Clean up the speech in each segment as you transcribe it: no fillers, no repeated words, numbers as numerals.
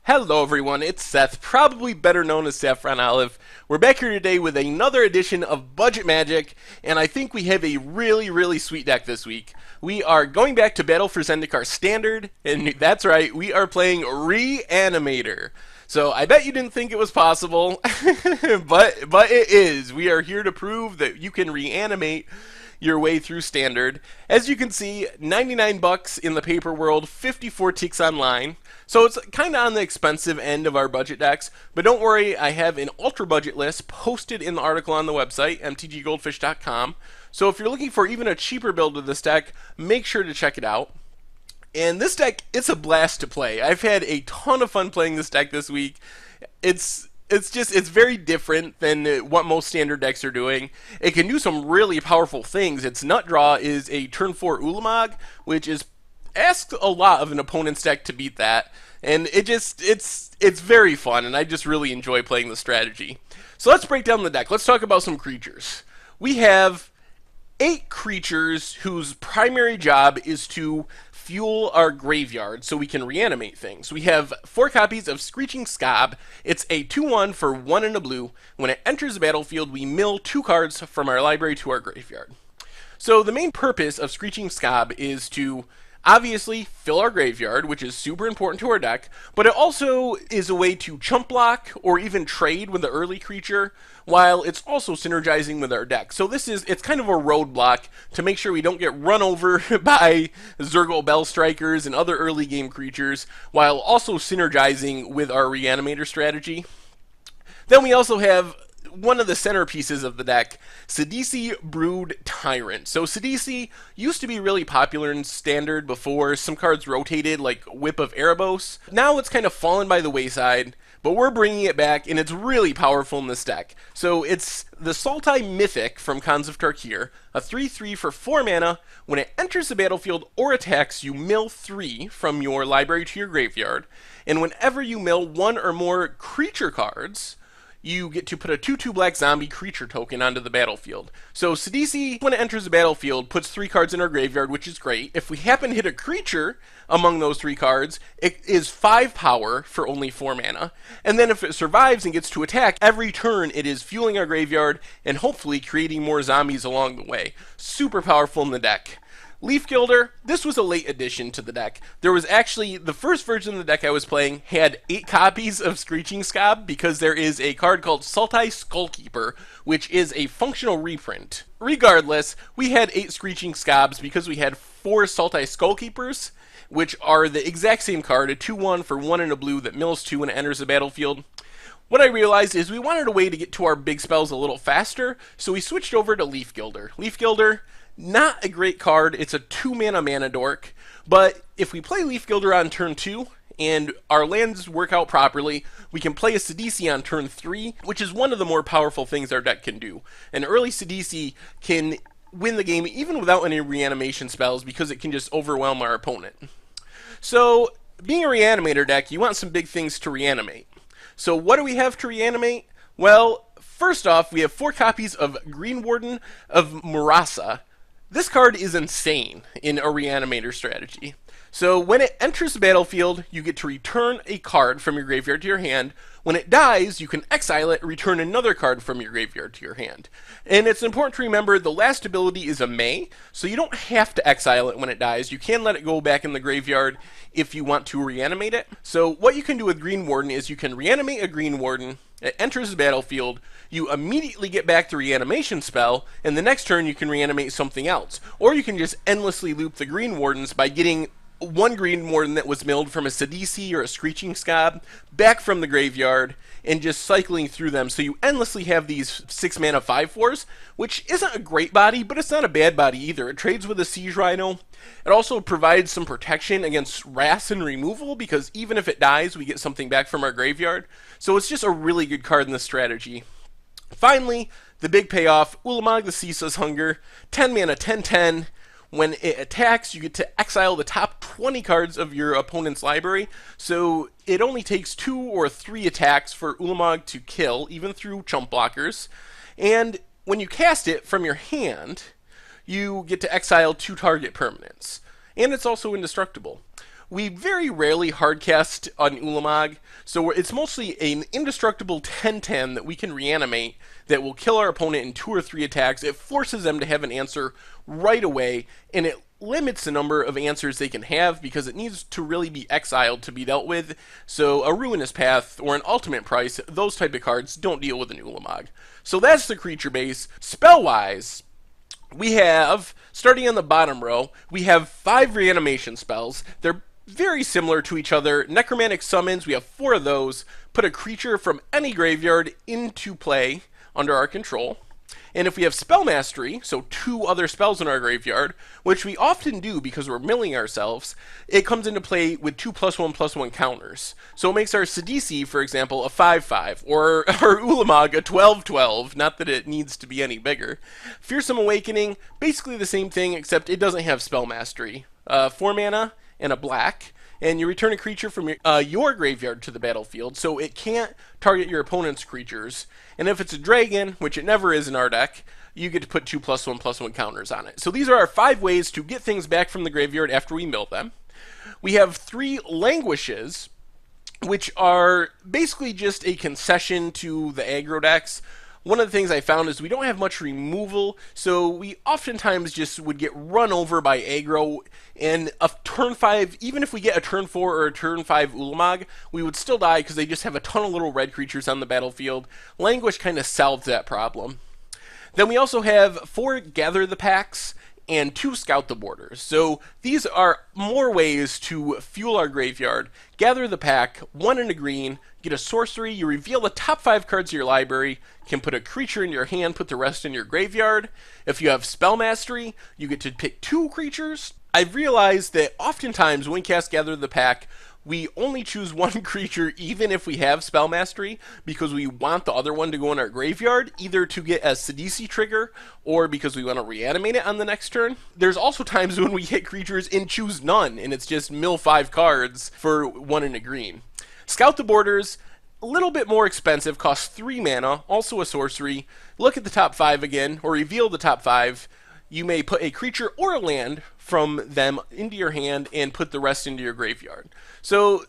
Hello everyone, it's Seth, probably better known as Saffron Olive. We're back here today with another edition of Budget Magic, and I think we have a really sweet deck this week. We are going back to Battle for Zendikar Standard, and that's right, we are playing Reanimator. So I bet you didn't think it was possible, but it is. We are here to prove that you can reanimate your way through Standard. As you can see, 99 bucks in the paper world, 54 ticks online. So it's kind of on the expensive end of our budget decks, but don't worry, I have an ultra budget list posted in the article on the website, mtggoldfish.com. So if you're looking for even a cheaper build of this deck, make sure to check it out. And this deck, it's a blast to play. I've had a ton of fun playing this deck this week. It's very different than what most standard decks are doing. It can do some really powerful things. Its nut draw is a turn 4 Ulamog, which is asks a lot of an opponent's deck to beat that. And it's very fun, and I just really enjoy playing the strategy. So let's break down the deck. Let's talk about some creatures. We have 8 creatures whose primary job is to fuel our graveyard so we can reanimate things. We have 4 copies of Screeching Scob. It's a 2/1 for 1 and a blue. When it enters the battlefield, we mill 2 cards from our library to our graveyard. So the main purpose of Screeching Scob is to obviously fill our graveyard, which is super important to our deck, but it also is a way to chump block or even trade with the early creature, while it's also synergizing with our deck. So it's kind of a roadblock to make sure we don't get run over by Zurgle Bell Strikers and other early game creatures, while also synergizing with our Reanimator strategy. Then we also have one of the centerpieces of the deck, Sidisi Brood Tyrant. So Sidisi used to be really popular in Standard before some cards rotated, like Whip of Erebos. Now it's kind of fallen by the wayside, but we're bringing it back, and it's really powerful in this deck. So it's the Sultai Mythic from Khans of Tarkir, a 3/3 for 4 mana. When it enters the battlefield or attacks, you mill 3 from your library to your graveyard, and whenever you mill 1 or more creature cards, you get to put a 2/2 black zombie creature token onto the battlefield. So Sidisi, when it enters the battlefield, puts 3 cards in our graveyard, which is great. If we happen to hit a creature among those 3 cards, it is 5 power for only 4 mana. And then if it survives and gets to attack, every turn it is fueling our graveyard and hopefully creating more zombies along the way. Super powerful in the deck. Leaf Gilder, this was a late addition to the deck. There was actually, the first version of the deck I was playing had 8 copies of Screeching Scob because there is a card called Sultai Skullkeeper, which is a functional reprint. Regardless, we had 8 Screeching Scobs because we had 4 Sultai Skullkeepers, which are the exact same card, a 2/1 for 1 and a blue that mills 2 when it enters the battlefield. What I realized is we wanted a way to get to our big spells a little faster, so we switched over to Leaf Gilder. Leaf Gilder, not a great card. It's a 2 mana dork, but if we play Leaf Gilder on turn 2 and our lands work out properly, we can play a Sidisi on turn 3, which is one of the more powerful things our deck can do. An early Sidisi can win the game even without any reanimation spells because it can just overwhelm our opponent. So, being a Reanimator deck, you want some big things to reanimate. So what do we have to reanimate? Well, first off, we have 4 copies of Green Warden of Murasa. This card is insane in a Reanimator strategy. So when it enters the battlefield, you get to return a card from your graveyard to your hand. When it dies, you can exile it, return another card from your graveyard to your hand. And it's important to remember the last ability is a May, so you don't have to exile it when it dies. You can let it go back in the graveyard if you want to reanimate it. So what you can do with Green Warden is you can reanimate a Green Warden, it enters the battlefield, you immediately get back the reanimation spell, and the next turn you can reanimate something else. Or you can just endlessly loop the Green Wardens by getting one Green Warden that was milled from a Sidisi or a Screeching Scob back from the graveyard and just cycling through them. So you endlessly have these 6 mana 5/4s, which isn't a great body, but it's not a bad body either. It trades with a Siege Rhino. It also provides some protection against wrath and removal because even if it dies, we get something back from our graveyard. So it's just a really good card in this strategy. Finally, the big payoff, Ulamog the Ceaseless Hunger, 10 mana 10/10. When it attacks, you get to exile the top 20 cards of your opponent's library, so it only takes 2 or 3 attacks for Ulamog to kill, even through chump blockers. And when you cast it from your hand, you get to exile 2 target permanents. And it's also indestructible. We very rarely hardcast on Ulamog, so it's mostly an indestructible 10-10 that we can reanimate that will kill our opponent in 2 or 3 attacks. It forces them to have an answer right away, and it limits the number of answers they can have because it needs to really be exiled to be dealt with. So a Ruinous Path or an Ultimate Price, those type of cards don't deal with an Ulamog. So that's the creature base. Spell-wise, we have, starting on the bottom row, we have 5 reanimation spells. They're very similar to each other. Necromantic Summons, we have 4 of those. Put a creature from any graveyard into play under our control. And if we have Spell Mastery, so 2 other spells in our graveyard, which we often do because we're milling ourselves, it comes into play with 2+1/+1 counters. So it makes our Sidisi, for example, a 5/5, or our Ulamog a 12/12, not that it needs to be any bigger. Fearsome Awakening, basically the same thing, except it doesn't have Spell Mastery. 4 mana and a black, and you return a creature from your graveyard to the battlefield, so it can't target your opponent's creatures. And if it's a dragon, which it never is in our deck, you get to put 2+1/+1 counters on it. So these are our 5 ways to get things back from the graveyard after we mill them. We have 3 Languishes, which are basically just a concession to the aggro decks. One of the things I found is we don't have much removal, so we oftentimes just would get run over by aggro, and a turn 5, even if we get a turn 4 or a turn 5 Ulamog, we would still die because they just have a ton of little red creatures on the battlefield. Languish kind of solves that problem. Then we also have 4 Gather the Packs and 2 Scout the Borders. So these are more ways to fuel our graveyard. Gather the Pack, 1 in a green, get a sorcery, you reveal the top 5 cards of your library, can put a creature in your hand, put the rest in your graveyard. If you have Spell Mastery, you get to pick 2 creatures. I've realized that oftentimes when we cast Gather the Pack, we only choose 1 creature even if we have Spell Mastery because we want the other one to go in our graveyard, either to get a Sidisi trigger or because we want to reanimate it on the next turn. There's also times when we hit creatures and choose none, and it's just mill 5 cards for 1 in a green. Scout the Borders, a little bit more expensive, costs 3 mana, also a sorcery. Look at the top 5 again, or reveal the top 5. You may put a creature or a land from them into your hand and put the rest into your graveyard. So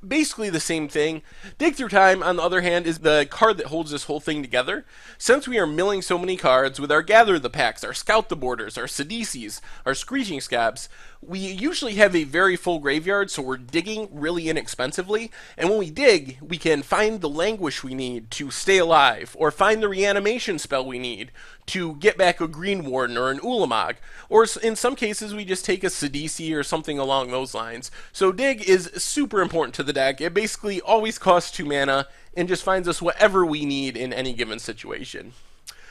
basically the same thing. Dig Through Time, on the other hand, is the card that holds this whole thing together. Since we are milling so many cards with our Gather the Packs, our Scout the Borders, our Sidisis, our Screeching Scabs, we usually have a very full graveyard, so we're digging really inexpensively. And when we dig, we can find the Languish we need to stay alive, or find the reanimation spell we need to get back a Green Warden or an Ulamog. Or in some cases, we just take a Sidisi or something along those lines. So dig is super important to the deck. It basically always costs 2 mana and just finds us whatever we need in any given situation.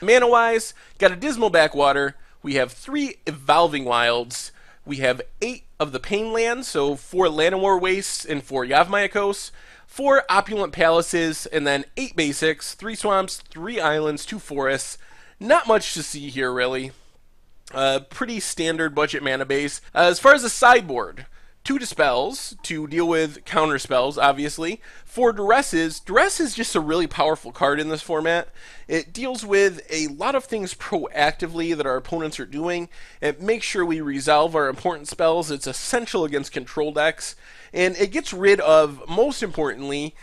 Mana-wise, got a Dismal Backwater. We have 3 Evolving Wilds. We have 8 of the Pain Lands, so 4 Llanowar Wastes and 4 Yavimaya, 4 Opulent Palaces, and then 8 basics, 3 swamps, 3 islands, 2 forests. Not much to see here, really. Pretty standard budget mana base. As far as the sideboard, 2 Dispels to deal with counter spells, obviously. 4 Duresses. Duress is just a really powerful card in this format. It deals with a lot of things proactively that our opponents are doing. It makes sure we resolve our important spells. It's essential against control decks. And it gets rid of, most importantly,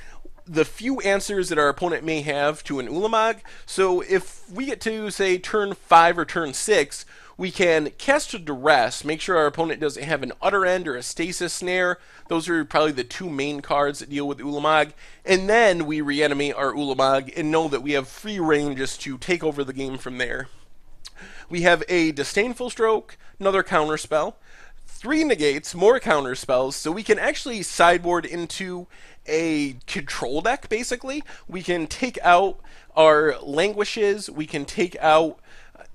the few answers that our opponent may have to an Ulamog. So if we get to, say, turn 5 or turn 6, we can cast a Duress, make sure our opponent doesn't have an Utter End or a Stasis Snare. Those are probably the 2 main cards that deal with Ulamog. And then we reanimate our Ulamog and know that we have free reign just to take over the game from there. We have a Disdainful Stroke, another counter spell. 3 negates, more counter spells, so we can actually sideboard into a control deck, basically. We can take out our Languishes, we can take out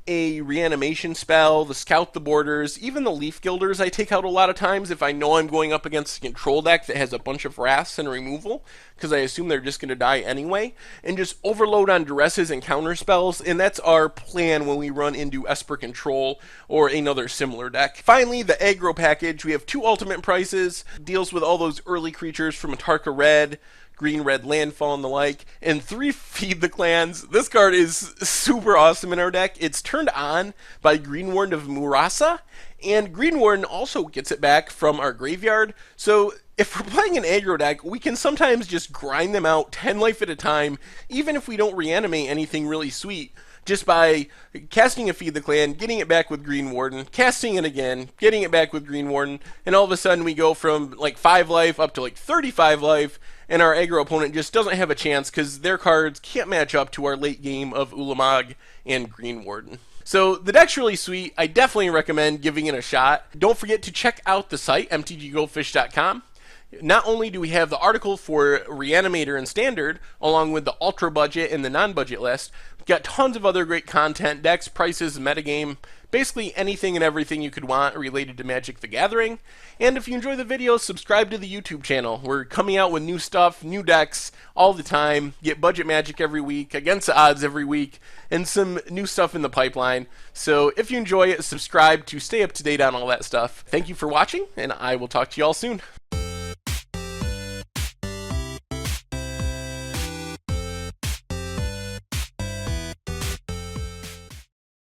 a reanimation spell, the Scout the Borders, even the Leaf Gilders I take out a lot of times if I know I'm going up against a control deck that has a bunch of wraths and removal, because I assume they're just going to die anyway, and just overload on Duresses and counter spells, and that's our plan when we run into Esper Control or another similar deck. Finally, the aggro package. We have 2 ultimate prices, deals with all those early creatures from Atarka Red, green-red landfall and the like, and 3 Feed the Clans. This card is super awesome in our deck. It's turned on by Green Warden of Murasa, and Green Warden also gets it back from our graveyard. So if we're playing an aggro deck, we can sometimes just grind them out 10 life at a time, even if we don't reanimate anything really sweet, just by casting a Feed the Clan, getting it back with Green Warden, casting it again, getting it back with Green Warden, and all of a sudden we go from like 5 life up to like 35 life, and our aggro opponent just doesn't have a chance because their cards can't match up to our late game of Ulamog and Green Warden. So the deck's really sweet. I definitely recommend giving it a shot. Don't forget to check out the site, mtggoldfish.com. Not only do we have the article for Reanimator and Standard, along with the Ultra Budget and the Non-Budget list, we've got tons of other great content, decks, prices, metagame, basically anything and everything you could want related to Magic the Gathering. And if you enjoy the video, subscribe to the YouTube channel. We're coming out with new stuff, new decks all the time. Get Budget Magic every week, Against the Odds every week, and some new stuff in the pipeline. So if you enjoy it, subscribe to stay up to date on all that stuff. Thank you for watching, and I will talk to you all soon.